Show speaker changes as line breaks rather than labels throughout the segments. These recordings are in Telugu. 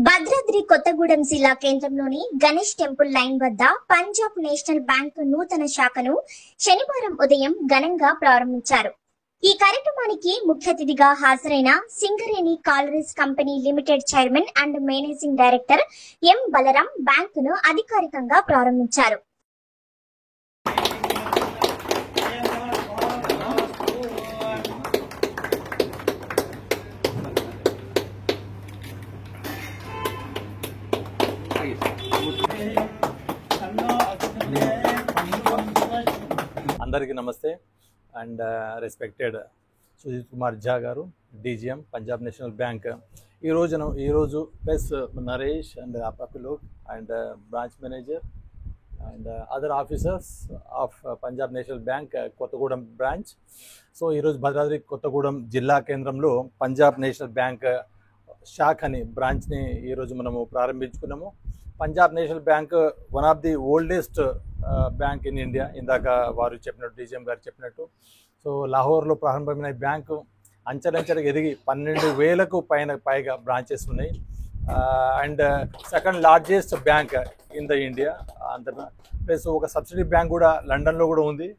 భద్రాద్రి కొత్తగూడెం జిల్లా కేంద్రంలోని గణేష్ టెంపుల్ లైన్ వద్ద పంజాబ్ నేషనల్ బ్యాంక్ నూతన శాఖను శనివారం ఉదయం ఘనంగా ప్రారంభించారు. ఈ కార్యక్రమానికి ముఖ్య అతిథిగా హాజరైన Singareni Collieries Company Limited chairman and managing director M Balaram బ్యాంకును అధికారికంగా ప్రారంభించారు.
అందరికీ నమస్తే అండ్ రెస్పెక్టెడ్ సుజిత్ కుమార్ ఝా గారు, డీజీఎం పంజాబ్ నేషనల్ బ్యాంక్. ఈరోజు ప్లస్ నరేష్ అండ్ అపపిలోక్ and branch manager and other officers of Punjab National Bank Kothagudem branch. So ఈరోజు భద్రాద్రి కొత్తగూడెం జిల్లా కేంద్రంలో పంజాబ్ నేషనల్ బ్యాంక్ శాఖని బ్రాంచ్ని ఈరోజు మనము ప్రారంభించుకున్నాము. Punjab National Bank one of the oldest bank in India. ఇందాక వారు చెప్పినట్టు, డీజీఎం గారు చెప్పినట్టు, సో లాహోర్లో ప్రారంభమైన ఈ బ్యాంకు అంచెలంచెలకు ఎదిగి 12,000కు పైగా బ్రాంచెస్ ఉన్నాయి. And second largest bank in the India. Plus ఒక సబ్సిడీ బ్యాంక్ కూడా లండన్లో కూడా ఉంది,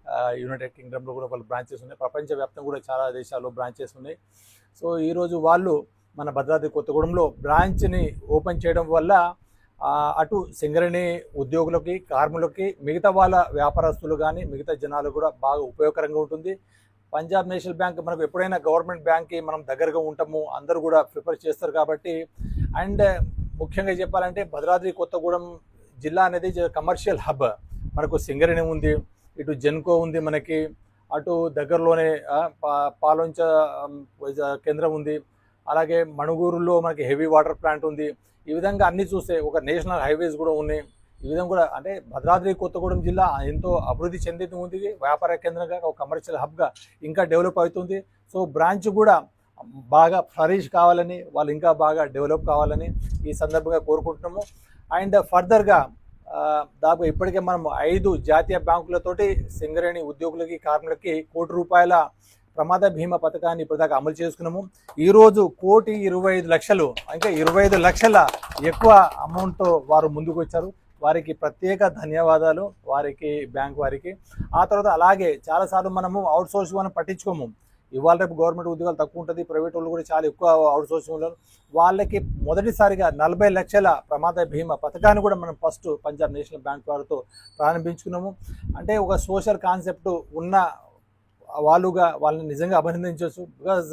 యునైటెడ్ కింగ్డమ్లో కూడా వాళ్ళ బ్రాంచెస్ ఉన్నాయి, ప్రపంచవ్యాప్తంగా కూడా చాలా దేశాల్లో బ్రాంచెస్ ఉన్నాయి. సో ఈరోజు వాళ్ళు మన భద్రాద్రి కొత్తగూడెంలో బ్రాంచ్ని ఓపెన్ చేయడం వల్ల అటు సింగరేణి ఉద్యోగులకి, కార్మికులకి, మిగతా వాళ్ళ వ్యాపారస్తులు కానీ మిగతా జనాలు కూడా బాగా ఉపయోగకరంగా ఉంటుంది. పంజాబ్ నేషనల్ బ్యాంక్ మనకు ఎప్పుడైనా గవర్నమెంట్ బ్యాంక్కి మనం దగ్గరగా ఉంటాము, అందరూ కూడా ప్రిఫర్ చేస్తారు కాబట్టి. అండ్ ముఖ్యంగా చెప్పాలంటే భద్రాద్రి కొత్తగూడెం జిల్లా అనేది కమర్షియల్ హబ్. మనకు సింగరేణి ఉంది, ఇటు జెన్కో ఉంది, మనకి అటు దగ్గరలోనే పాలొంచ కేంద్రం ఉంది, అలాగే మణుగూరులో మనకి హెవీ వాటర్ ప్లాంట్ ఉంది. ఈ విధంగా అన్ని చూస్తే ఒక నేషనల్ హైవేస్ కూడా ఉన్నాయి. ఈ విధంగా కూడా అంటే భద్రాద్రి కొత్తగూడెం జిల్లా ఎంతో అభివృద్ధి చెందుతూ ఉంది. వ్యాపార కేంద్రంగా, ఒక కమర్షియల్ హబ్గా ఇంకా డెవలప్ అవుతుంది. సో బ్రాంచ్ కూడా బాగా ఫ్లరిష్ కావాలని, వాళ్ళు ఇంకా బాగా డెవలప్ కావాలని ఈ సందర్భంగా కోరుకుంటున్నాము. అండ్ ఫర్దర్గా దాదాపు ఇప్పటికే మనం 5 జాతీయ బ్యాంకులతోటి సింగరేణి ఉద్యోగులకి, కార్మికులకి ₹1,00,00,000 ప్రమాద బీమా పథకాన్ని ఇప్పటిదాకా అమలు చేసుకున్నాము. ఈరోజు 1,25,00,000, ఇంకా 25 లక్షల ఎక్కువ అమౌంట్తో వారు ముందుకు వచ్చారు. వారికి ప్రత్యేక ధన్యవాదాలు, వారికి, బ్యాంక్ వారికి. ఆ తర్వాత అలాగే చాలాసార్లు మనము అవుట్సోర్సింగ్ మనం పట్టించుకోము. ఇవాళ రేపు గవర్నమెంట్ ఉద్యోగాలు తక్కువ ఉంటుంది, ప్రైవేట్ వాళ్ళు కూడా చాలా ఎక్కువ అవుట్సోర్సింగ్ ఉన్నారు. వాళ్ళకి మొదటిసారిగా 40 లక్షల ప్రమాద బీమా పథకాన్ని కూడా మనం ఫస్ట్ పంజాబ్ నేషనల్ బ్యాంక్ వారితో ప్రారంభించుకున్నాము. అంటే ఒక సోషల్ కాన్సెప్ట్ ఉన్న వాళ్ళుగా వాళ్ళని నిజంగా అభినందించవచ్చు. Because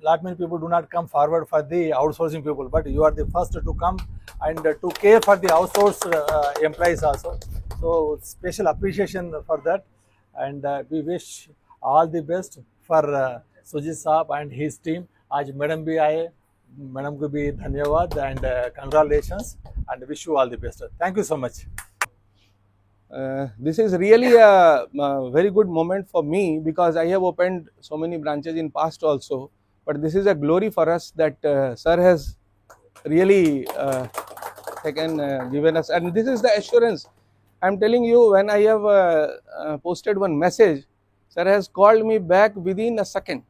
lot many people do not come forward for the outsourcing people, but you are the first to come and to care for the outsourced employees also. So special appreciation for that, and we wish all the best for Sujit Saab and his team. आज मैडम भी आए, मैडम को भी धन्यवाद and congratulations and wish you all the best. Thank you so much.
This is really a very good moment for me because I have opened so many branches in past also, but this is a glory for us that sir has really given us, and this is the assurance I am telling you. When I have posted one message, sir has called me back within a second.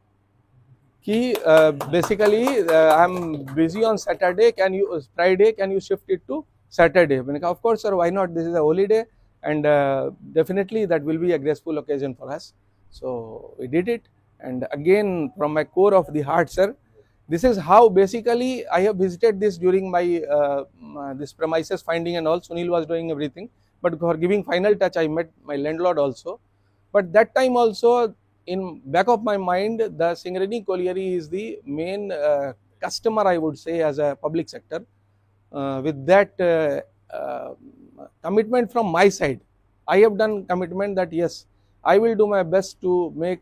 He basically I am busy on Saturday, Friday can you shift it to Saturday? Of course sir, why not, this is a holiday. And definitely that will be a graceful occasion for us. So we did it, and again from my core of the heart sir, this is how basically I have visited this during my this premises finding and all. Sunil was doing everything, but for giving final touch I met my landlord also. But that time also in back of my mind, the Singareni Colliery is the main customer, I would say, as a public sector. With that commitment from my side, I have done commitment that yes, I will do my best to make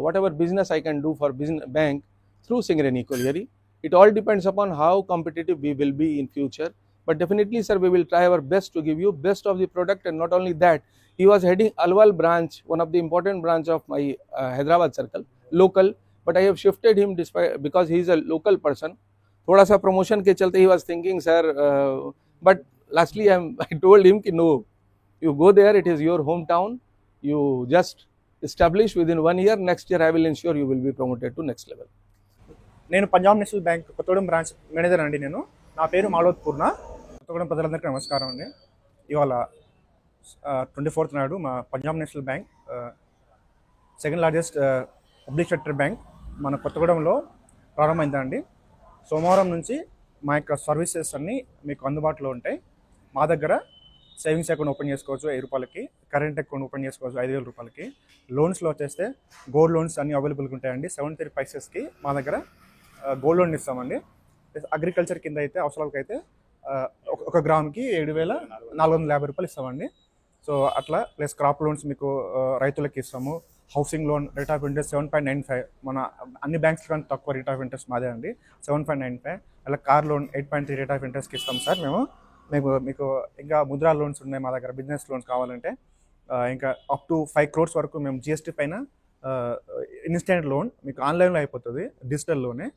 whatever business I can do for business bank through Singareni Colliery. It all depends upon how competitive we will be in future, but definitely sir, we will try our best to give you best of the product. And not only that, he was heading Alwal branch, one of the important branch of my Hyderabad circle, local, but I have shifted him because he is a local person. Thoda sa promotion ke chalte he was thinking sir, but lastly I told him ki no, you go there, it is your hometown, you just establish within 1 year, next year I will ensure you will be promoted to next level.
నేను Punjab National Bank Kothagudem branch manager అండి. నా పేరు మాలోత్ పూర్ణ. కొత్తగూడెం ప్రజలందరికీ నమస్కారం అండి. ఇవాళ 24th నాడు మా Punjab National bank second largest public sector bank మన కొత్తగూడెంలో ప్రారంభమైందండి. సోమవారం నుంచి మా యొక్క సర్వీసెస్ అన్నీ మీకు అందుబాటులో ఉంటాయి. మా దగ్గర సేవింగ్స్ అకౌంట్ ఓపెన్ చేసుకోవచ్చు 1000 రూపాయలకి, కరెంట్ అకౌంట్ ఓపెన్ చేసుకోవచ్చు 5000 రూపాయలకి, లోన్స్లో వచ్చేస్తే గోల్డ్ లోన్స్ అన్నీ అవైలబుల్గా ఉంటాయండి. 73 పైసెస్కి మా దగ్గర గోల్డ్ లోన్ ఇస్తామండి. అగ్రికల్చర్ కింద అయితే అవసరాలకైతే 1 గ్రామ్కి 7450 రూపాయలు ఇస్తామండి. సో అట్లా ప్లస్ క్రాప్ లోన్స్ మీకు రైతులకి ఇస్తాము. Housing loan rate of interest 7.95, మన అన్ని బ్యాంక్స్ కానీ తక్కువ రేట్ ఆఫ్ ఇంట్రెస్ట్ మాదే అండి 7.95. అలా కార్ లోన్ 8.3 రేట్ ఆఫ్ ఇంట్రెస్ట్కి ఇస్తాం సార్ మేము. మీకు ఇంకా ముద్రా లోన్స్ ఉన్నాయి మా దగ్గర. బిజినెస్ లోన్స్ కావాలంటే ఇంకా అప్ టు 5 crores వరకు మేము జిఎస్టీ పైన ఇన్స్టెంట్ లోన్ మీకు ఆన్లైన్లో అయిపోతుంది, డిజిటల్ లోనే.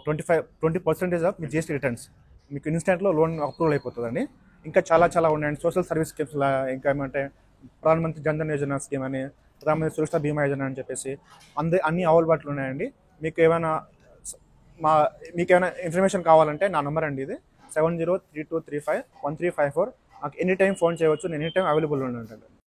20% ఆఫ్ మీ జిఎస్టీ రిటర్న్స్ మీకు ఇన్స్టెంట్లో లోన్ అప్రూవల్ అయిపోతుందండి. ఇంకా చాలా ఉన్నాయండి. సోషల్ సర్వీస్ స్కీమ్స్ ఇంకా ఏమంటే ప్రధానమంత్రి జన్ధన్ యోజన స్కీమ్ అని, ప్రధానమంత్రి సురక్ష బీమా యోజన అని చెప్పేసి అన్ని అవైలబుల్ ఉన్నాయండి. మీకు ఏమైనా ఇన్ఫర్మేషన్ కావాలంటే నా నెంబర్ అండి ఇది 7032351354. నాకు ఎనీ టైం ఫోన్ చేయవచ్చు. నేను ఎనీ టైం అవైలబుల్ ఉంటాను.